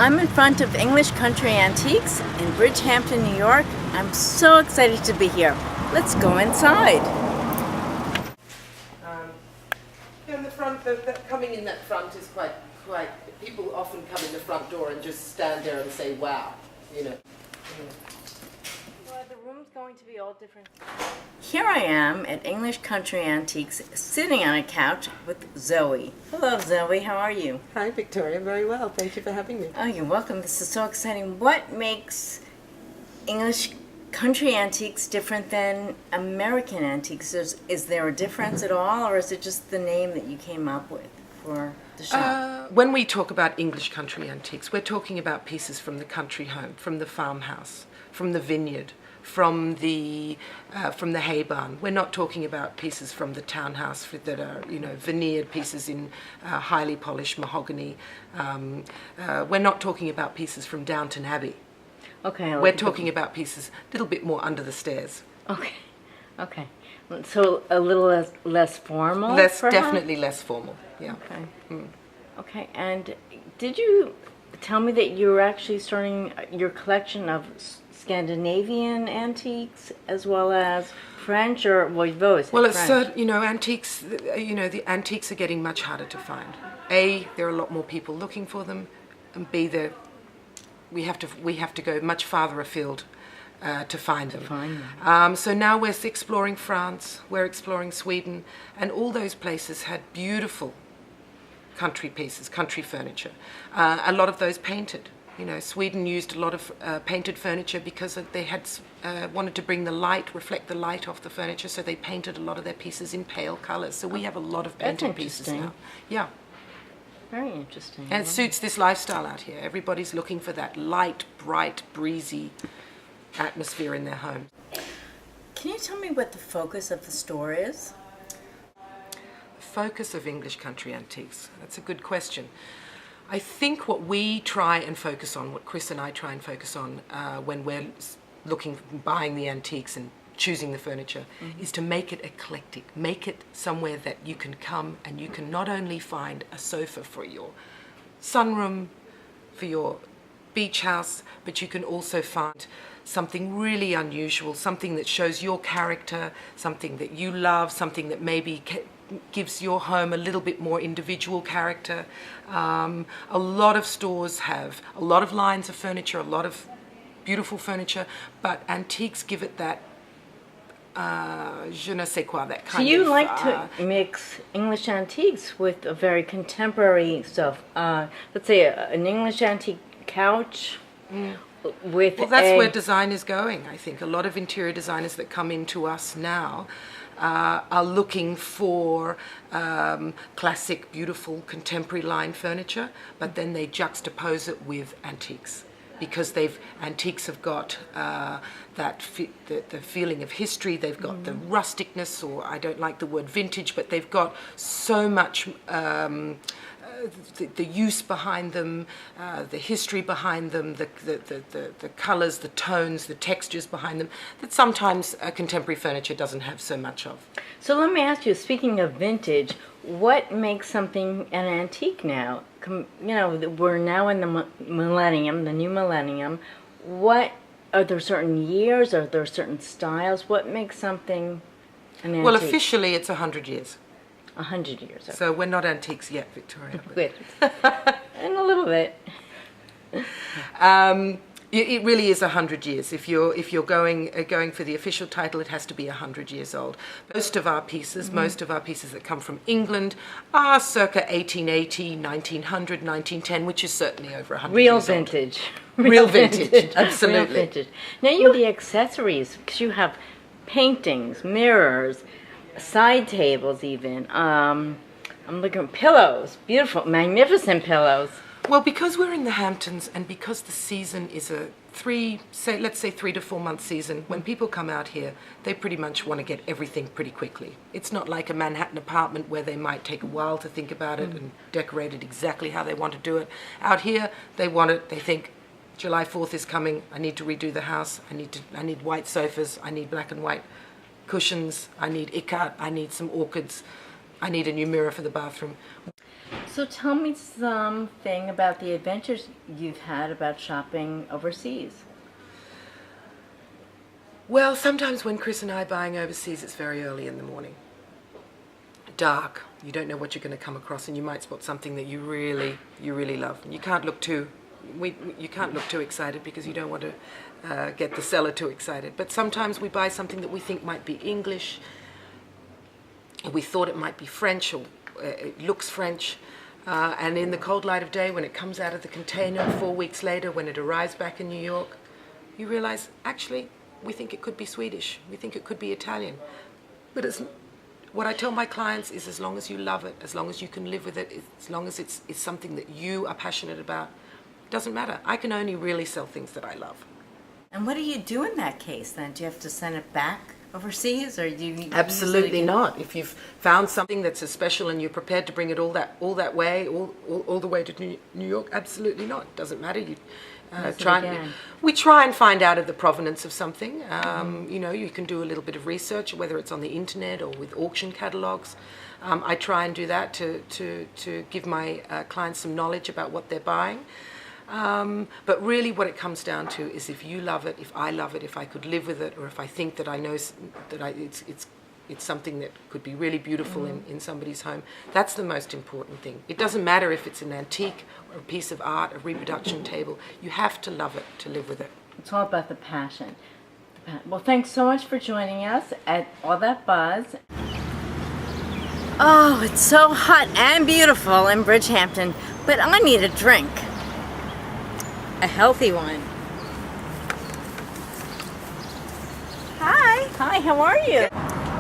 I'm in front of English Country Antiques in Bridgehampton, New York. I'm so excited to be here. Let's go inside. In the front, coming in that front is quite. People often come in the front door and just stand there and say, "Wow," you know. Well, the room's going to be all different. Here I am at English Country Antiques, sitting on a couch with Zoe. Hello, Zoe. How are you? Hi, Victoria. Very well. Thank you for having me. Oh, you're welcome. This is so exciting. What makes English Country Antiques different than American Antiques? Is there a difference at all, or is it just the name that you came up with for the shop? When we talk about English Country Antiques, we're talking about pieces from the country home, from the farmhouse, from the vineyard, from the hay barn. We're not talking about pieces from the townhouse that are, veneered pieces in highly polished mahogany. We're not talking about pieces from Downton Abbey. Okay. We're talking about pieces a little bit more under the stairs. Okay. So a little less formal? Definitely less formal, yeah. Okay. Okay, and did you tell me that you were actually starting your collection of Scandinavian antiques as well as French, or well, you've always said Well, French. antiques. The antiques are getting much harder to find. A, there are a lot more people looking for them, and B, we have to go much farther afield to find them. So now we're exploring France, we're exploring Sweden, and all those places had beautiful country pieces, country furniture. A lot of those painted. Sweden used a lot of painted furniture because they had wanted to bring the light, reflect the light off the furniture, so they painted a lot of their pieces in pale colors. So we have a lot of painted pieces now. Yeah. Very interesting. And it suits this lifestyle out here. Everybody's looking for that light, bright, breezy atmosphere in their homes. Can you tell me what the focus of the store is? The focus of English Country Antiques, that's a good question. I think what we try and focus on, what Chris and I try and focus on when we're buying the antiques and choosing the furniture, is to make it eclectic, make it somewhere that you can come and you can not only find a sofa for your sunroom, for your beach house, but you can also find something really unusual, something that shows your character, something that you love, something that maybe gives your home a little bit more individual character. A lot of stores have a lot of lines of furniture, a lot of beautiful furniture, but antiques give it that je ne sais quoi, that kind of... So you like to mix English antiques with a very contemporary stuff. Let's say an English antique couch with that's where design is going, I think. A lot of interior designers that come into us now are looking for classic, beautiful, contemporary line furniture, but then they juxtapose it with antiques. Because antiques have got the feeling of history, they've got the rusticness, or I don't like the word vintage, but they've got so much the use behind them, the history behind them, the colours, the tones, the textures behind them, that sometimes contemporary furniture doesn't have so much of. So let me ask you, speaking of vintage, what makes something an antique now? We're now in the millennium, the new millennium. Are there certain years? Are there certain styles? What makes something an antique? Well, officially it's 100 years. 100 years. Okay. So we're not antiques yet, Victoria. Good. And a little bit. It really is 100 years. If you're going for the official title, it has to be 100 years old. Most of our pieces that come from England are circa 1880, 1900, 1910, which is certainly over 100 years Vintage. old. Real vintage. Absolutely. Real vintage. Now you have the accessories, because you have paintings, mirrors, side tables even. I'm looking at pillows, beautiful, magnificent pillows. Well, because we're in the Hamptons and because the season is a let's say 3 to 4 month season, when people come out here, they pretty much want to get everything pretty quickly. It's not like a Manhattan apartment where they might take a while to think about it and decorate it exactly how they want to do it. Out here, they want it, they think, July 4th is coming, I need to redo the house, I need white sofas, I need black and white cushions, I need ikat, I need some orchids, I need a new mirror for the bathroom. So tell me something about the adventures you've had about shopping overseas. Well, sometimes when Chris and I are buying overseas, it's very early in the morning. Dark. You don't know what you're going to come across, and you might spot something that you really love. And you can't look too excited because you don't want to get the seller too excited. But sometimes we buy something that we think might be English. We thought it might be French, or it looks French. And in the cold light of day, when it comes out of the container 4 weeks later, when it arrives back in New York, you realize, actually, we think it could be Swedish. We think it could be Italian. But what I tell my clients is, as long as you love it, as long as you can live with it, as long as it's something that you are passionate about, it doesn't matter. I can only really sell things that I love. And what do you do in that case then? Do you have to send it back overseas, or do you? Absolutely not. If you've found something that's as special and you're prepared to bring it all the way to New York, absolutely not. Doesn't matter. We try and find out of the provenance of something. You know, you can do a little bit of research, whether it's on the internet or with auction catalogs. I try and do that to give my clients some knowledge about what they're buying. But really what it comes down to is, if you love it, if I love it, if I could live with it, or if I think that I know that it's something that could be really beautiful in somebody's home, that's the most important thing. It doesn't matter if it's an antique or a piece of art, a reproduction table. You have to love it to live with it. It's all about the passion. Well, thanks so much for joining us at All That Buzz. Oh, it's so hot and beautiful in Bridgehampton, but I need a drink. A healthy one. Hi. Hi, how are you?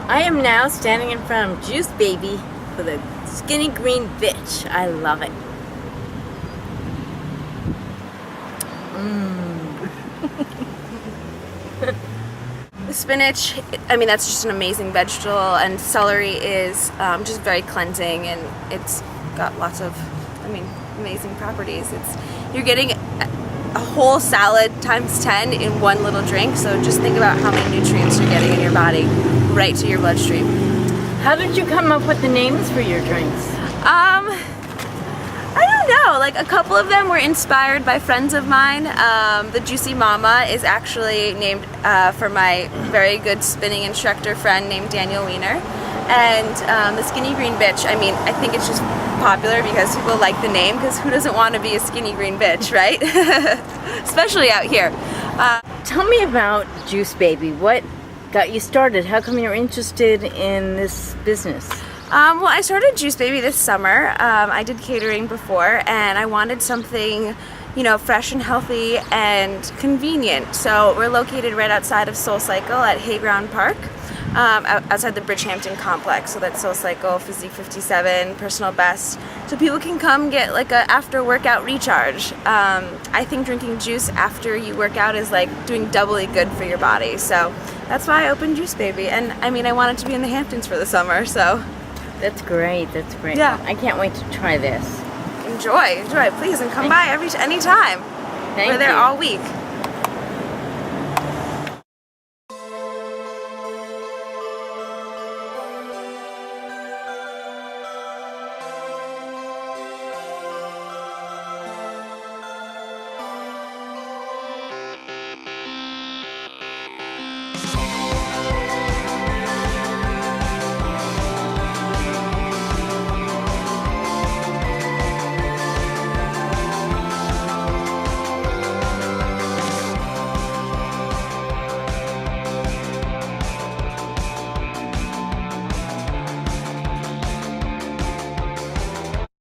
I am now standing in front of Juice Baby with a skinny green bitch. I love it. The spinach, I mean, that's just an amazing vegetable, and celery is just very cleansing, and it's got lots of, amazing properties. You're getting a whole salad times 10 in one little drink, so just think about how many nutrients you're getting in your body right to your bloodstream. How did you come up with the names for your drinks? I don't know, like a couple of them were inspired by friends of mine. The Juicy Mama is actually named for my very good spinning instructor friend named Daniel Wiener. And the Skinny Green Bitch, I think it's just popular because people like the name, because who doesn't want to be a skinny green bitch, right? Especially out here. Tell me about Juice Baby. What got you started? How come you're interested in this business? Well, I started Juice Baby this summer. I did catering before, and I wanted something, fresh and healthy and convenient. So we're located right outside of SoulCycle at Hayground Park, outside the Bridgehampton complex. So that's SoulCycle, Physique 57, Personal Best. So people can come get like a after workout recharge. I think drinking juice after you work out is like doing doubly good for your body. So that's why I opened Juice Baby. And I wanted to be in the Hamptons for the summer, so. That's great. That's great. Yeah. I can't wait to try this. Enjoy, please, and come by anytime. Thank We're there you. all week.